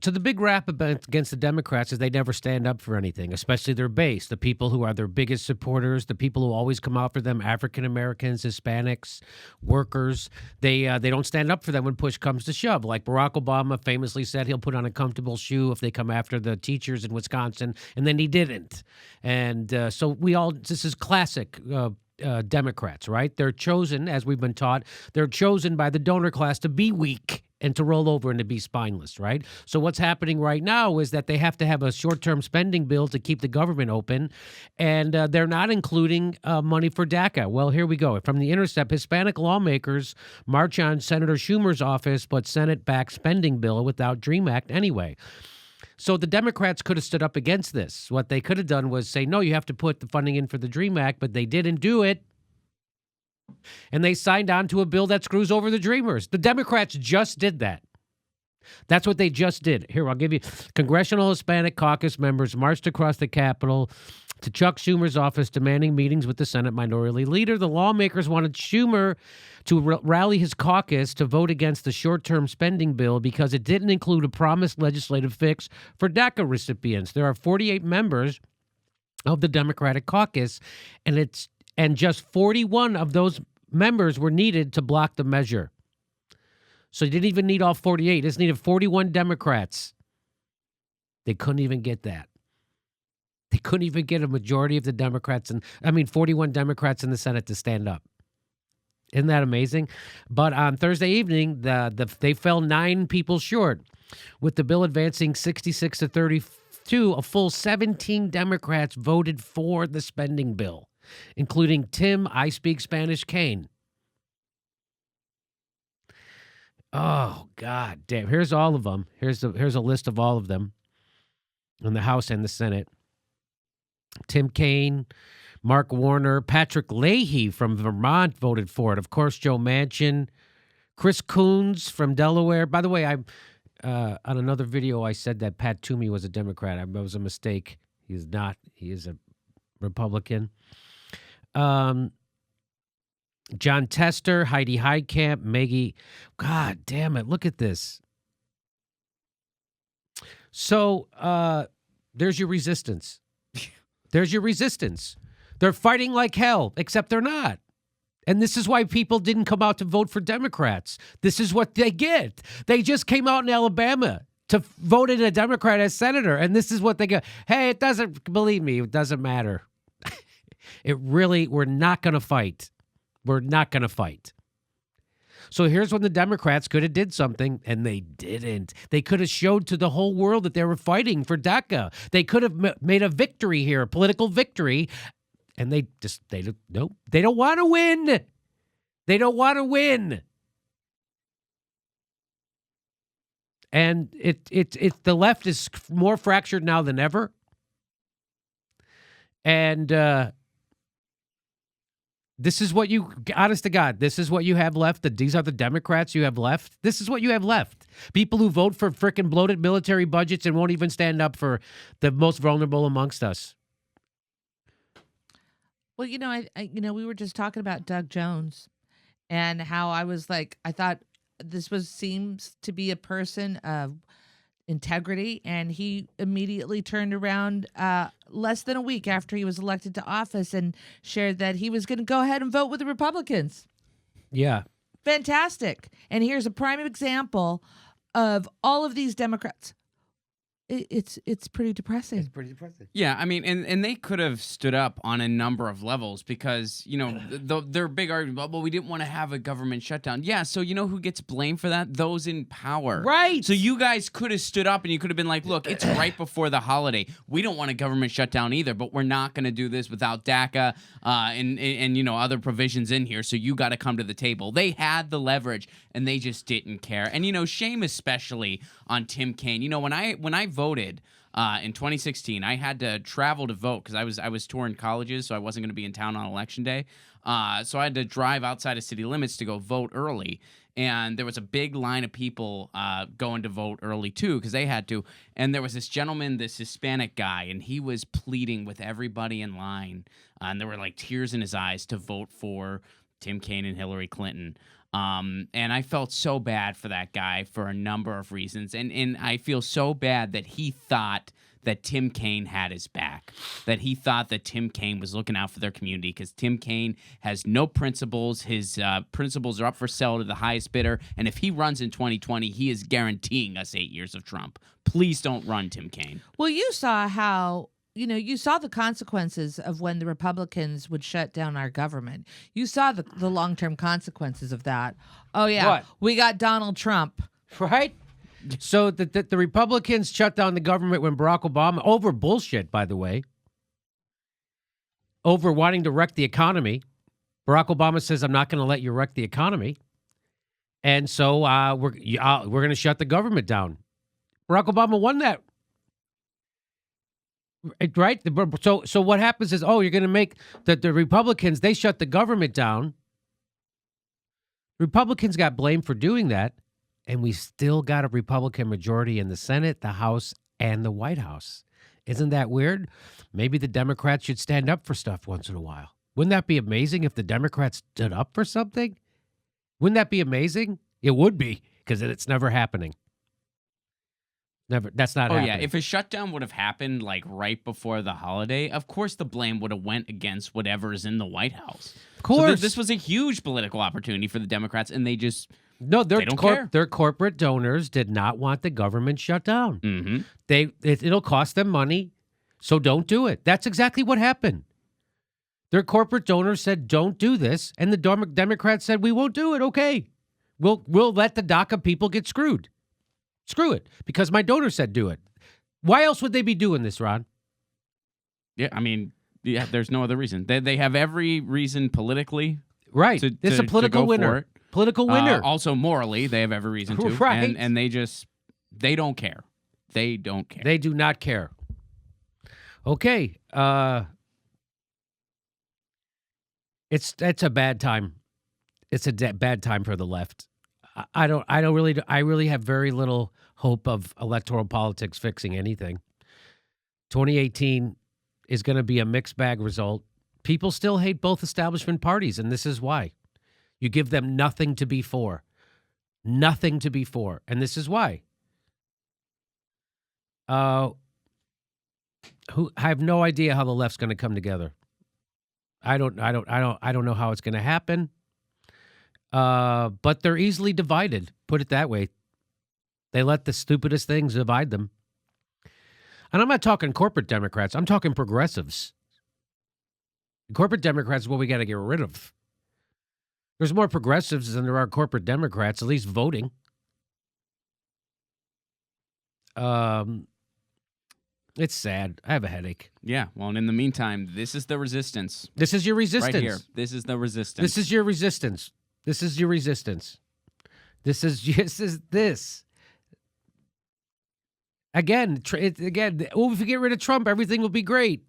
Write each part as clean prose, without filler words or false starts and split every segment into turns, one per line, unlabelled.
So the big rap against the Democrats is they never stand up for anything, especially their base, the people who are their biggest supporters, the people who always come out for them, African Americans, Hispanics, workers. They don't stand up for them when push comes to shove. Like Barack Obama famously said he'll put on a comfortable shoe if they come after the teachers in Wisconsin, and then he didn't. And so this is classic Democrats, right? They're chosen, as we've been taught, they're chosen by the donor class to be weak and to roll over and to be spineless, right? So what's happening right now is that they have to have a short-term spending bill to keep the government open, and they're not including money for DACA. Well, here we go. From The Intercept, Hispanic lawmakers march on Senator Schumer's office, but Senate-backed spending bill without DREAM Act anyway. So the Democrats could have stood up against this. What they could have done was say, no, you have to put the funding in for the DREAM Act, but they didn't do it. And they signed on to a bill that screws over the Dreamers. The Democrats just did that. That's what they just did. Here, I'll give you. Congressional Hispanic Caucus members marched across the Capitol to Chuck Schumer's office demanding meetings with the Senate Minority Leader. The lawmakers wanted Schumer to rally his caucus to vote against the short-term spending bill because it didn't include a promised legislative fix for DACA recipients. There are 48 members of the Democratic caucus, and just 41 of those members were needed to block the measure. So you didn't even need all 48. You just needed 41 Democrats. They couldn't even get that. They couldn't even get a majority of the Democrats, 41 Democrats in the Senate to stand up. Isn't that amazing? But on Thursday evening, they fell 9 people short, with the bill advancing 66 to 32. A full 17 Democrats voted for the spending bill, including Tim, I Speak Spanish, Kane. Oh, God damn. Here's all of them. Here's a list of all of them in the House and the Senate. Tim Kaine, Mark Warner, Patrick Leahy from Vermont voted for it. Of course, Joe Manchin, Chris Coons from Delaware. By the way, on another video, I said that Pat Toomey was a Democrat. That was a mistake. He is not. He is a Republican. John Tester, Heidi Heitkamp, Maggie. God damn it. Look at this. So there's your resistance. There's your resistance. They're fighting like hell, except they're not. And this is why people didn't come out to vote for Democrats. This is what they get. They just came out in Alabama to vote in a Democrat as senator, and this is what they get. Hey, it doesn't, believe me, it doesn't matter. We're not going to fight. We're not going to fight. So here's when the Democrats could have did something, and they didn't. They could have showed to the whole world that they were fighting for DACA. They could have made a victory here, a political victory, and they don't want to win. They don't want to win. And the left is more fractured now than ever. And this is what honest to God, this is what you have left. These are the Democrats you have left. This is what you have left. People who vote for frickin' bloated military budgets and won't even stand up for the most vulnerable amongst us.
Well, we were just talking about Doug Jones and how I was like, I thought this seems to be a person of integrity, and he immediately turned around less than a week after he was elected to office and shared that he was going to go ahead and vote with the Republicans.
Yeah.
Fantastic. And here's a prime example of all of these Democrats. It's pretty depressing.
It's pretty depressing.
Yeah, I mean, and they could have stood up on a number of levels because, their big argument, well, we didn't want to have a government shutdown. Yeah, so you know who gets blamed for that? Those in power.
Right.
So you guys could have stood up and you could have been like, look, it's right before the holiday. We don't want a government shutdown either, but we're not going to do this without DACA and other provisions in here, so you got to come to the table. They had the leverage, and they just didn't care. And, shame especially on Tim Kaine. When I voted in 2016, I had to travel to vote because I was touring colleges, so I wasn't going to be in town on election day. So I had to drive outside of city limits to go vote early. And there was a big line of people going to vote early, too, because they had to. And there was this gentleman, this Hispanic guy, and he was pleading with everybody in line. And there were, like, tears in his eyes to vote for Tim Kaine and Hillary Clinton. And I felt so bad for that guy for a number of reasons. And I feel so bad that he thought that Tim Kaine had his back, that he thought that Tim Kaine was looking out for their community, because Tim Kaine has no principles. His principles are up for sale to the highest bidder. And if he runs in 2020, he is guaranteeing us 8 years of Trump. Please don't run, Tim Kaine.
Well, you saw how, you saw the consequences of when the Republicans would shut down our government. You saw the long-term consequences of that. Oh, yeah.
What?
We got Donald Trump.
Right? So the Republicans shut down the government when Barack Obama, over bullshit, by the way, over wanting to wreck the economy. Barack Obama says, I'm not going to let you wreck the economy. And so we're going to shut the government down. Barack Obama won that. Right? So what happens is, you're going to make the Republicans, they shut the government down. Republicans got blamed for doing that. And we still got a Republican majority in the Senate, the House, and the White House. Isn't that weird? Maybe the Democrats should stand up for stuff once in a while. Wouldn't that be amazing if the Democrats stood up for something? Wouldn't that be amazing? It would be, because it's never happening. Never. That's not happening.
Yeah. If a shutdown would have happened like right before the holiday, of course the blame would have went against whatever's in the White House.
Of course.
So this was a huge political opportunity for the Democrats, and they just...
No,
they don't care.
Their corporate donors did not want the government shut down.
Mm-hmm.
It'll cost them money, so don't do it. That's exactly what happened. Their corporate donors said, "Don't do this," and the Democrats said, "We won't do it. Okay, we'll let the DACA people get screwed. Screw it, because my donor said do it. Why else would they be doing this, Ron?"
Yeah, I mean, there's no other reason. They have every reason politically.
Right, it's a political winner. Political winner.
Also morally, they have every reason to.
Right.
And they don't care. They don't care.
They do not care. Okay. It's a bad time. It's a bad time for the left. I really have very little hope of electoral politics fixing anything. 2018 is going to be a mixed bag result. People still hate both establishment parties, and this is why. You give them nothing to be for. Nothing to be for. And this is why. I have no idea how the left's going to come together. I don't know how it's going to happen. But they're easily divided, put it that way. They let the stupidest things divide them. And I'm not talking corporate Democrats. I'm talking progressives. Corporate Democrats is what we got to get rid of. There's more progressives than there are corporate Democrats, at least voting. It's sad. I have a headache.
Yeah. Well, and in the meantime, this is the resistance.
This is your resistance.
Right here. This is the resistance.
This is your resistance. This is your resistance. This is this. Again, if you get rid of Trump, everything will be great.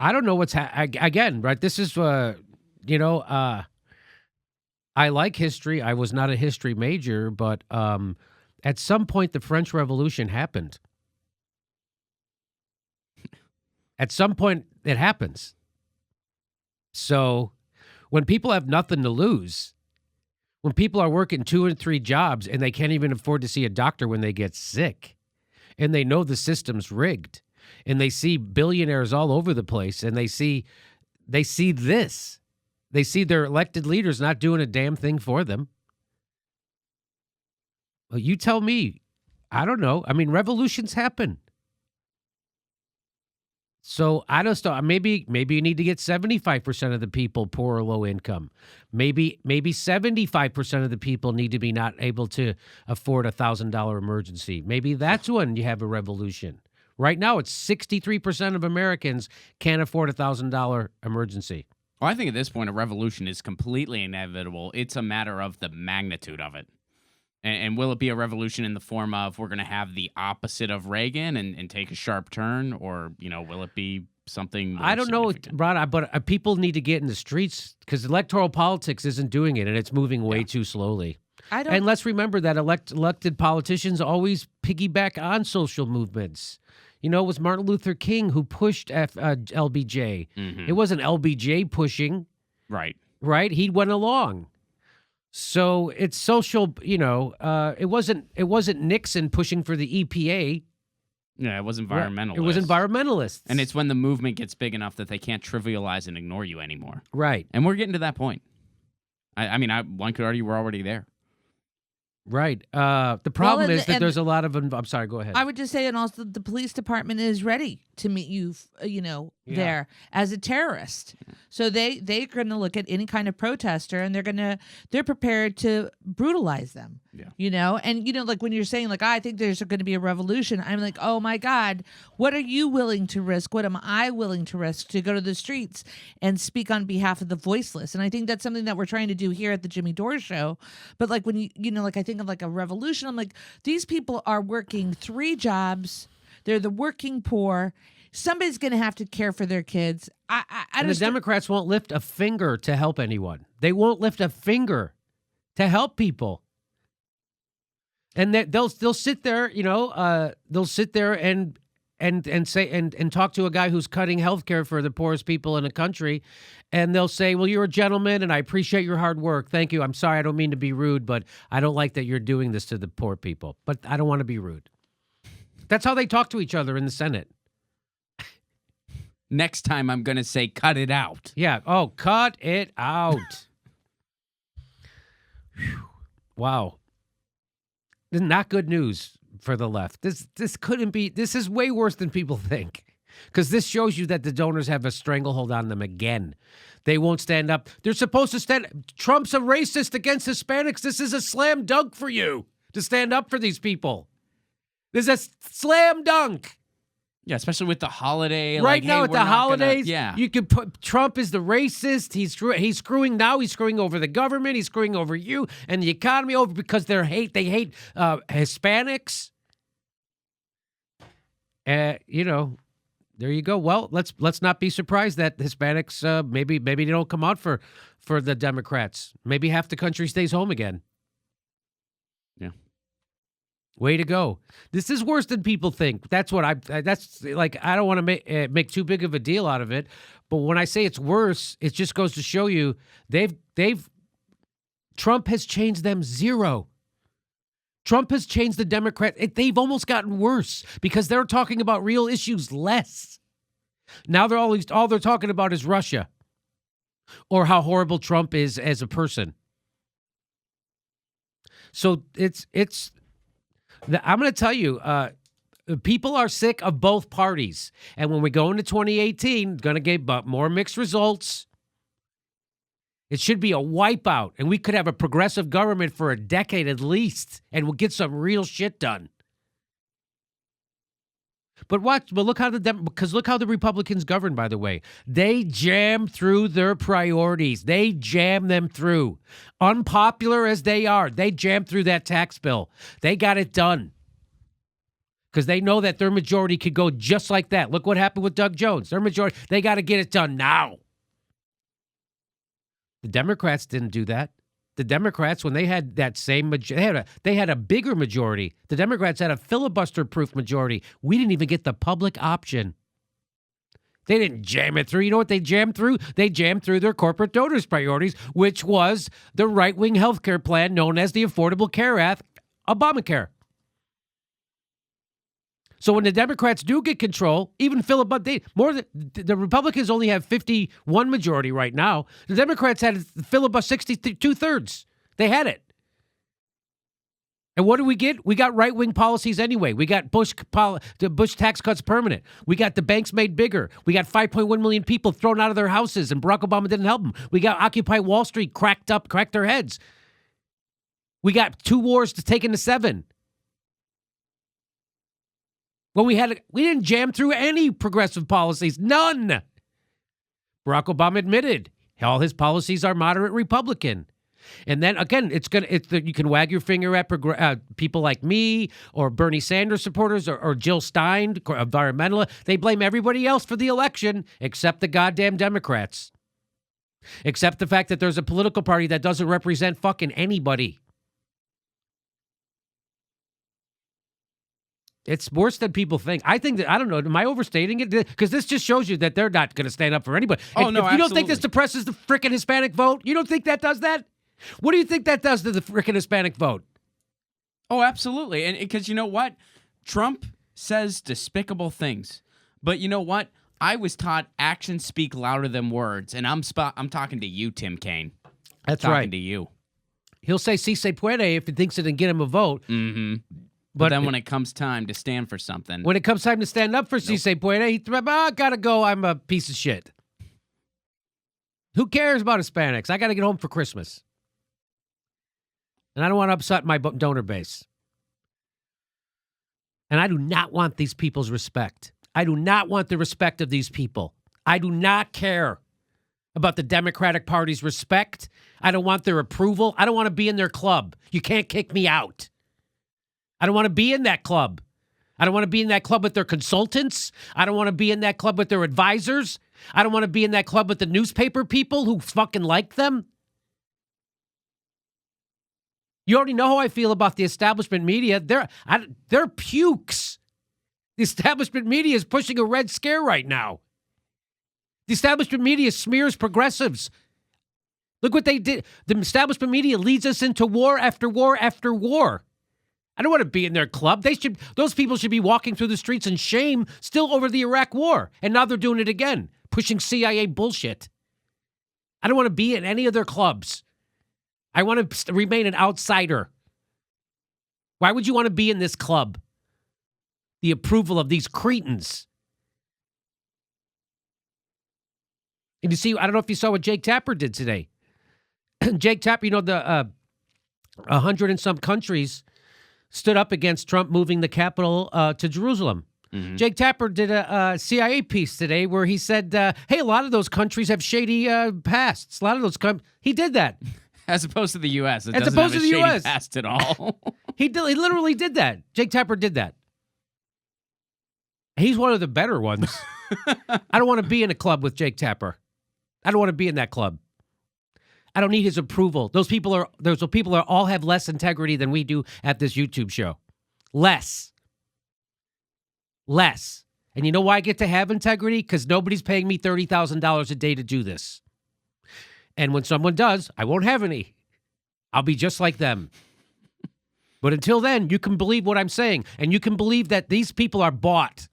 I don't know what's again, right? This is, I like history. I was not a history major, but at some point, the French Revolution happened. At some point, it happens. So when people have nothing to lose, when people are working 2 and 3 jobs and they can't even afford to see a doctor when they get sick, and they know the system's rigged, and they see billionaires all over the place, and they see this. They see their elected leaders not doing a damn thing for them. Well, you tell me. I don't know. I mean, revolutions happen. So I don't know. Maybe you need to get 75% of the people poor or low income. Maybe 75% of the people need to be not able to afford $1,000 emergency. Maybe that's when you have a revolution. Right now, it's 63% of Americans can't afford $1,000 emergency.
Well, I think at this point, a revolution is completely inevitable. It's a matter of the magnitude of it. And will it be a revolution in the form of we're going to have the opposite of Reagan and take a sharp turn? Or, will it be something more
I don't know,
significant?
Ron, but people need to get in the streets because electoral politics isn't doing it, and it's moving way too slowly. And let's remember that elected politicians always piggyback on social movements. It was Martin Luther King who pushed LBJ.
Mm-hmm.
It wasn't LBJ pushing.
Right.
right? He went along. So it's social, it wasn't Nixon pushing for the EPA.
Yeah, it was
Right.
environmentalist.
It was environmentalists.
And it's when the movement gets big enough that they can't trivialize and ignore you anymore.
right.
And we're getting to that point. One could argue we're already there.
Right. The problem is that
and-
there's a lot of I'm sorry, go ahead.
I would just say, and also the police department is ready to meet you,
Yeah.
there as a terrorist. So they're going to look at any kind of protester, and they're prepared to brutalize them.
Yeah.
And like when you're saying like, I think there's going to be a revolution, I'm like, oh my God, what are you willing to risk? What am I willing to risk to go to the streets and speak on behalf of the voiceless? And I think that's something that we're trying to do here at the Jimmy Dore Show. But like when like I think of like a revolution, I'm like, these people are working 3 jobs. They're the working poor. Somebody's going to have to care for their kids.
And the Democrats won't lift a finger to help anyone. They won't lift a finger to help people. And they'll sit there, they'll sit there and say and talk to a guy who's cutting health care for the poorest people in the country, and they'll say, well, you're a gentleman and I appreciate your hard work. Thank you. I'm sorry, I don't mean to be rude, but I don't like that you're doing this to the poor people. But I don't want to be rude. That's how they talk to each other in the Senate.
Next time I'm going to say cut it out.
Yeah. Oh, cut it out. Wow. This is not good news for the left. This couldn't be. This is way worse than people think. Because this shows you that the donors have a stranglehold on them again. They won't stand up. They're supposed to stand. Trump's a racist against Hispanics. This is a slam dunk for you to stand up for these people. This is a slam dunk.
Yeah, especially with the holiday.
Right
like,
now
hey,
at
we're
the
not gonna-
holidays,
yeah.
you could put Trump is the racist. He's screwing now. He's screwing over the government. He's screwing over you and the economy over because they hate Hispanics. There you go. Well, let's not be surprised that Hispanics maybe they don't come out for the Democrats. Maybe half the country stays home again.
Yeah.
Way to go. This is worse than people think. That's what I don't want to make too big of a deal out of it, but when I say it's worse, it just goes to show you Trump has changed them zero. Trump has changed the Democrat. They've almost gotten worse because they're talking about real issues less. Now all they're talking about is Russia or how horrible Trump is as a person. So I'm going to tell you, people are sick of both parties. And when we go into 2018, going to get more mixed results. It should be a wipeout. And we could have a progressive government for a decade at least. And we'll get some real shit done. But look how the Republicans govern, by the way. They jam through their priorities. They jam them through. Unpopular as they are, they jam through that tax bill. They got it done. Because they know that their majority could go just like that. Look what happened with Doug Jones. Their majority, they got to get it done now. The Democrats didn't do that. The Democrats, when they had that same majority, they had a bigger majority. The Democrats had a filibuster-proof majority. We didn't even get the public option. They didn't jam it through. You know what they jammed through? They jammed through their corporate donors' priorities, which was the right-wing health care plan known as the Affordable Care Act, Obamacare. So when the Democrats do get control, even the Republicans only have 51 majority right now. The Democrats had filibuster 62-thirds. They had it. And what do we get? We got right-wing policies anyway. We got the Bush tax cuts permanent. We got the banks made bigger. We got 5.1 million people thrown out of their houses, and Barack Obama didn't help them. We got Occupy Wall Street cracked their heads. We got 2 wars to take into 7. Well, we didn't jam through any progressive policies. None. Barack Obama admitted all his policies are moderate Republican. And then again, you can wag your finger at people like me or Bernie Sanders supporters or Jill Stein, environmentalists. They blame everybody else for the election except the goddamn Democrats. Except the fact that there's a political party that doesn't represent fucking anybody. It's worse than people think. I think that, I don't know, am I overstating it? Because this just shows you that they're not going to stand up for anybody.
Oh,
if,
no,
if you don't think
absolutely.
this depresses the frickin' Hispanic vote, you don't think that does that? What do you think that does to the frickin' Hispanic vote?
Oh, absolutely. And because you know what? Trump says despicable things. But you know what? I was taught actions speak louder than words. And I'm talking to you, Tim Kaine.
That's
talking
right.
to you.
He'll say si se puede if he thinks it'll get him a vote.
Mm-hmm. But then when it comes time to stand for something.
When it comes time to stand up for si se puede, he gotta go, I'm a piece of shit. Who cares about Hispanics? I gotta get home for Christmas. And I don't want to upset my donor base. And I do not want these people's respect. I do not want the respect of these people. I do not care about the Democratic Party's respect. I don't want their approval. I don't want to be in their club. You can't kick me out. I don't want to be in that club. I don't want to be in that club with their consultants. I don't want to be in that club with their advisors. I don't want to be in that club with the newspaper people who fucking like them. You already know how I feel about the establishment media. They're pukes. The establishment media is pushing a red scare right now. The establishment media smears progressives. Look what they did. The establishment media leads us into war after war after war. I don't want to be in their club. Those people should be walking through the streets in shame still over the Iraq war. And now they're doing it again, pushing CIA bullshit. I don't want to be in any of their clubs. I want to remain an outsider. Why would you want to be in this club? The approval of these cretins. And you see, I don't know if you saw what Jake Tapper did today. Jake Tapper, you know, the 100 and some countries stood up against Trump moving the capital to Jerusalem. Mm-hmm. Jake Tapper did a CIA piece today where he said, hey, a lot of those countries have shady pasts. A lot of those he did that.
As opposed to the U.S. It
As
doesn't
opposed
have
to
a
the
shady
U.S.
past at all.
He literally did that. Jake Tapper did that. He's one of the better ones. I don't want to be in a club with Jake Tapper. I don't want to be in that club. I don't need his approval. Those people all have less integrity than we do at this YouTube show. Less. And you know why I get to have integrity? Because nobody's paying me $30,000 a day to do this. And when someone does, I won't have any. I'll be just like them. But until then, you can believe what I'm saying. And you can believe that these people are bought.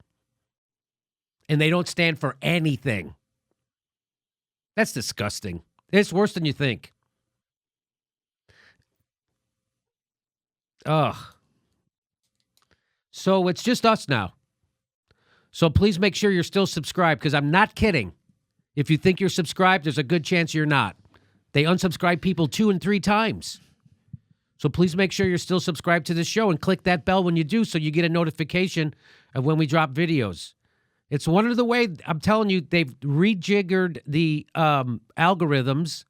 And they don't stand for anything. That's disgusting. It's worse than you think. Ugh. So it's just us now. So please make sure you're still subscribed, because I'm not kidding. If you think you're subscribed, there's a good chance you're not. They unsubscribe people 2 and 3 times. So please make sure you're still subscribed to the show and click that bell when you do so you get a notification of when we drop videos. It's one of the way, I'm telling you, they've rejiggered the algorithms.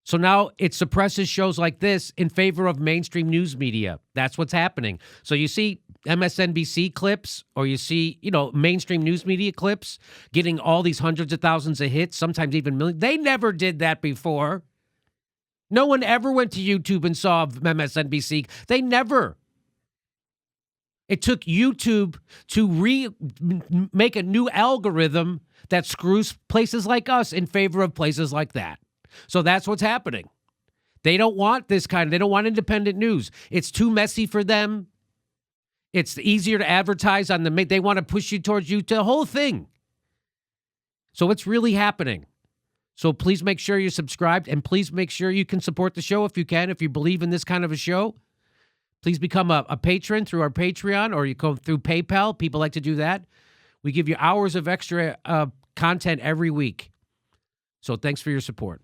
So now it suppresses shows like this in favor of mainstream news media. That's what's happening. So you see MSNBC clips, or you see, mainstream news media clips getting all these hundreds of thousands of hits, sometimes even millions. They never did that before. No one ever went to YouTube and saw MSNBC. They never. It took YouTube to make a new algorithm that screws places like us in favor of places like that. So that's what's happening. They don't want they don't want independent news. It's too messy for them. It's easier to advertise on they want to push you towards the whole thing. So it's really happening. So please make sure you're subscribed, and please make sure you can support the show if you can. If you believe in this kind of a show, please become a patron through our Patreon, or you go through PayPal. People like to do that. We give you hours of extra content every week. So thanks for your support.